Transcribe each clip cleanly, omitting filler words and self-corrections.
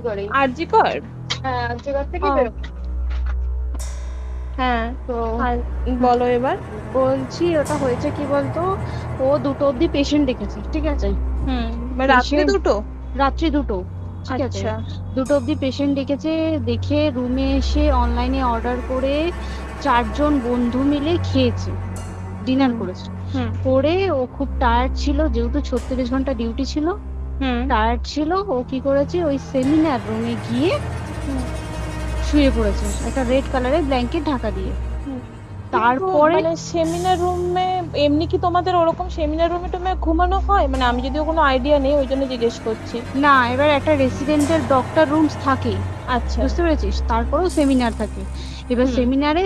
করে। আরজি কর। হ্যাঁ, আরজি কর থেকে ও, বেরোবে। হ্যাঁ। তো আর বলো এবার। বলছি ওটা হয়েছে কি বলতো, ও 2টো অব্দি পেশেন্ট দেখেছে, ঠিক আছে। হুম, রাত্রে পেশেন্ট দুটো? রাত্রি 2টো, ঠিক আছে। আচ্ছা। 2টো অব্দি পেশেন্ট ডেকেছে, দেখে রুমে এসে অনলাইনে অর্ডার করে 4জন বন্ধু মিলে খেয়েছে, ডিনার হুম করেছে। হুম করে ও খুব টায়ার্ড ছিল, যেহেতু 36 ঘন্টা ডিউটি ছিল, হুম টায়ার্ড ছিল। ও কি করেছে, ওই সেমিনার রুমে গিয়ে হুম শুয়ে পড়েছে একটা রেড কালারের ব্ল্যাঙ্কেট ঢাকা দিয়ে। হুম। কিন্তু তারপরে মানে সেমিনার রুমে এমনি কি তোমাদের ওরকম সেমিনার রুমে টুমে ঘুমানো হয়? মানে আমি যদিও কোনো আইডিয়া নেই, ওই জন্য জিজ্ঞেস করছি। না, এবার একটা রেসিডেন্টের ডক্টর রুমস থাকে, আচ্ছা। বুঝতে পেরেছিস, তারপরেও সেমিনার থাকে। এবার হুম। সেমিনারে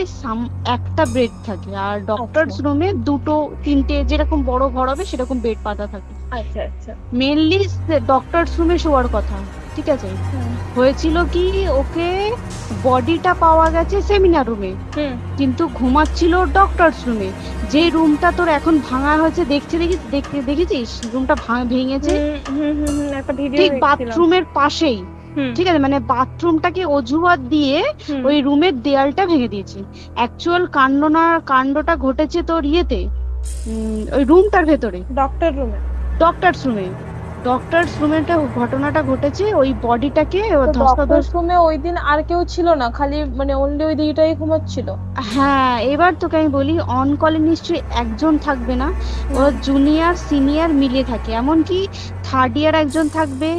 একটা বেড থাকে, আর আচ্ছা ডক্টরস রুমে 2টো 3টে, যেরকম বড় ঘর হবে সেরকম বেড পাতা থাকে। আচ্ছা আচ্ছা। মেনলি ডক্টরস রুমে শোয়ার কথা, ঠিক আছে। হুম হয়েছিল কি, ওকে বডিটা পাওয়া গেছে সেমিনার রুমে, হুম কিন্তু ঘুমাচ্ছিল ডক্টরস রুমে। যে হুম রুমটা তোর এখন ভাঙা হয়েছে, দেখেছিস রুমটা ভেঙেছে, হুম হুম হুম হুম, একটা ভিডিও ঠিক দেখছিলাম। বাথরুমের পাশেই, হুম ঠিক আছে, মানে বাথরুমটাকে অজুহাত দিয়ে হুম ওই রুমের দেয়ালটা ভেঙে দিয়েছে। অ্যাকচুয়াল কাণ্ডটা ঘটেছে তোর ইয়েতে, ওই রুমটার ভেতরে, ডক্টর রুমে? ডক্টরস রুমে। ডক্টরস রুমে ঘটনাটা ঘটেছে, ওই বডিটাকে তো ডক্টর ধস্তাধস্তি। রুমে ওই দিন আর কেউ ছিল না, খালি মানে অনলি ওই দিদিটাই ঘুমাচ্ছিল? হ্যাঁ, এবার তোকে আমি বলি, অন কলে নিশ্চয়ই একজন থাকবে না, হুম ওরা জুনিয়র সিনিয়র মিলিয়ে থাকে, এমনকি থার্ড ইয়ার একজন থাকবে,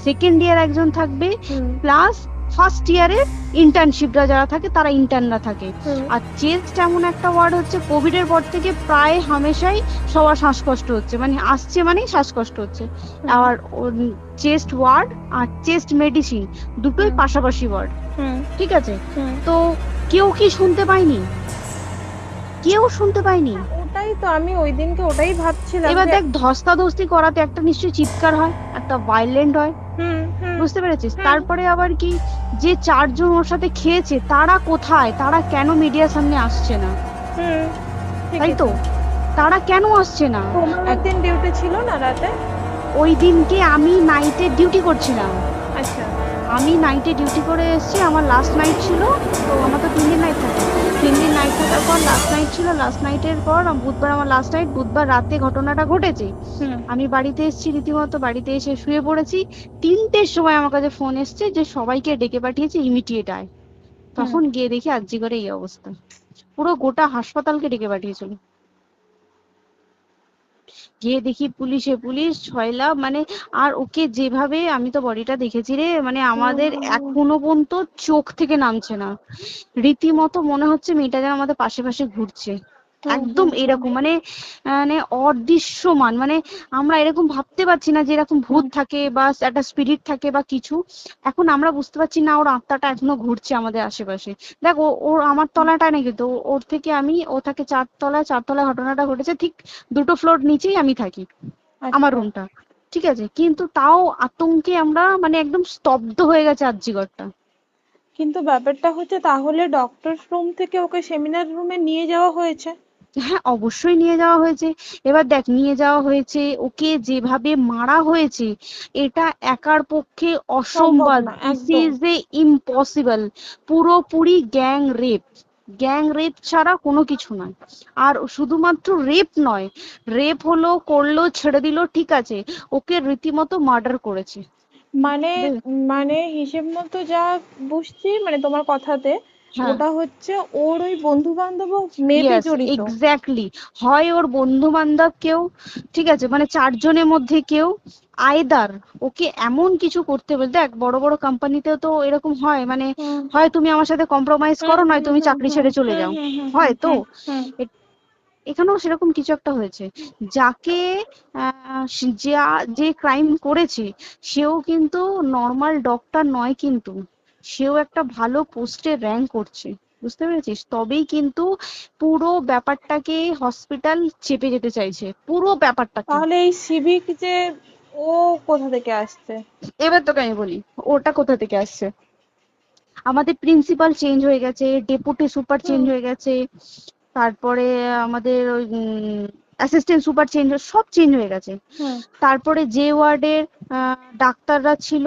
সেকেন্ড ইয়ার একজন থাকবে, হুম প্লাস ফার্স্ট ইয়ারের ইন্টার্নশিপরা যারা থাকে তারা ইন্টার্নরা থাকে। হুম আর চেস্ট এমন একটা ওয়ার্ড হচ্ছে, কোভিড এর পর থেকে প্রায় হামেশাই সবার শ্বাসকষ্ট হচ্ছে, মানে আসছে মানেই শ্বাসকষ্ট হচ্ছে। হুম আর চেস্ট ওয়ার্ড আর চেস্ট মেডিসিন দুটোই হুম পাশাপাশি ওয়ার্ড, হুম ঠিক আছে। হুম। তো কেউ কি শুনতে পায়নি? কেউ শুনতে পায়নি। হ্যাঁ, ওটাই তো আমি ওই দিনকে ওটাই ভাবছিলাম এবার যে। দেখ, ধস্তাধস্তি করাতে একটা নিশ্চয়ই চিৎকার হয়, একটা ভায়োলেন্ট হয়, হুম হুম বুঝতে পেরেছিস। হুম তারপরে আবার কি, যে 4জন ওর সাথে খেয়েছে তারা কোথায়, তারা কেন মিডিয়ার সামনে আসছে না? হুম। তাই ঠিকই তো, তো। তারা কেন আসছে না? তোমার ওই এক- দিন ডিউটি ছিল না রাতে? ওই দিনকে আমি নাইটে ডিউটি করছিলাম। আচ্ছা। আমি নাইটে ডিউটি করে এসেছি, আমার লাস্ট নাইট ছিল। তো আমার তো 3 দিন নাইট থাকে, 3 দিন নাইট থাকার পর লাস্ট নাইট ছিল, লাস্ট নাইটের পর বুধবার আমার লাস্ট নাইট, বুধবার রাতে ঘটনাটা ঘটেছে। হুম আমি বাড়িতে এসেছি, রীতিমতো বাড়িতে এসে শুয়ে পড়েছি। 3টের সময় আমার কাছে ফোন এসছে যে সবাইকে ডেকে পাঠিয়েছে, ইমিডিয়েট আয়। হুম। তখন গিয়ে দেখি আরজি করে এই অবস্থা, পুরো গোটা হাসপাতালকে ডেকে পাঠিয়েছিল। গিয়ে দেখি পুলিশ ছয়লা, মানে, আর ওকে যেভাবে, আমি তো বডিটা দেখেছি রে, মানে হুম আমাদের হুম হুম এখনো পর্যন্ত চোখ থেকে নামছে না। রীতিমতো মনে হচ্ছে মেয়েটা যেন আমাদের পাশে পাশে ঘুরছে, হুম একদম হুম হুম এরকম, মানে মানে অদৃশ্যমান, মানে আমরা এরকম ভাবতে পারছি না যে এরকম ভূত হুম। থাকে বা একটা স্পিরিট থাকে বা কিছু। এখন আমরা বুঝতে পারছি না ওর আত্মাটা এখনো ঘুরছে আমাদের আশেপাশে। দেখ, ওর আমার তলাটা নাকি, তো ওর থেকে ও থাকে 4তলায়, 4তলায় ঘটনাটা ঘটেছে, ঠিক 2টো ফ্লোর নিচেই আমি থাকি, আমার আচ্ছা। রুমটা, ঠিক আছে। কিন্তু তাও আতঙ্কে আমরা মানে একদম স্তব্ধ হয়ে গেছে আরজিকরটা। কিন্তু ব্যাপারটা হচ্ছে, তাহলে ডক্টর রুম থেকে ওকে সেমিনার রুমে নিয়ে যাওয়া হয়েছে? হ্যাঁ, অবশ্যই নিয়ে যাওয়া হয়েছে। এবার দেখ, নিয়ে যাওয়া হয়েছে, ওকে যেভাবে মারা হয়েছে, এটা একার পক্ষে সম্ভব অসম্ভব, না দিস একদম। Is a impossible. পুরোপুরি গ্যাং রেপ, গ্যাং রেপ ছাড়া কোনো কিছু নয়। আর শুধুমাত্র রেপ নয়, রেপ হলো, করলো, ছেড়ে দিল, ঠিক আছে, ওকে রীতিমতো মার্ডার করেছে। মানে মানে হিসেব মতো যা বুঝছি মানে তোমার কথাতে, হ্যাঁ, ওটা হচ্ছে ওর ওই বন্ধু বান্ধব মেবি ইয়েস, জড়িত। এক্স্যাক্টলি। হয় ওর বন্ধু বান্ধব কেউ, ঠিক আছে, মানে 4জনের মধ্যে কেউ, আইদার ওকে এমন কিছু করতে বলতে। দেখ, বড় বড় কোম্পানিতেও তো এরকম হয়, মানে হুম হয় তুমি আমার সাথে কম্প্রোমাইজ হুম করো, নয় হুম তুমি হুম চাকরি হুম ছেড়ে চলে হুম যাও, হুম হুম হুম হয় তো। হুম হুম। এ- এখানেও সেরকম কিছু একটা হয়েছে, যাকে যে ক্রাইম করেছে, সেও কিন্তু নর্মাল ডক্টর নয়, কিন্তু সেও একটা ভালো পোস্টে র্যাঙ্ক করছে, বুঝতে পেরেছিস। তবেই কিন্তু পুরো ব্যাপারটাকে হসপিটাল চেপে যেতে চাইছে, পুরো ব্যাপারটাকে। তাহলে এই সিভিক যে, ও কোথা থেকে আসছে? এবার তোকে আমি বলি ওটা কোথা থেকে আসছে। আমাদের প্রিন্সিপাল চেঞ্জ হয়ে গেছে, ডেপুটি সুপার চেঞ্জ হুম হয়ে গেছে, তারপরে আমাদের ওই অ্যাসিস্ট্যান্ট সুপার চেঞ্জ, সব চেঞ্জ হয়ে গেছে। হুম। তারপরে যে ওয়ার্ডের ডাক্তাররা ছিল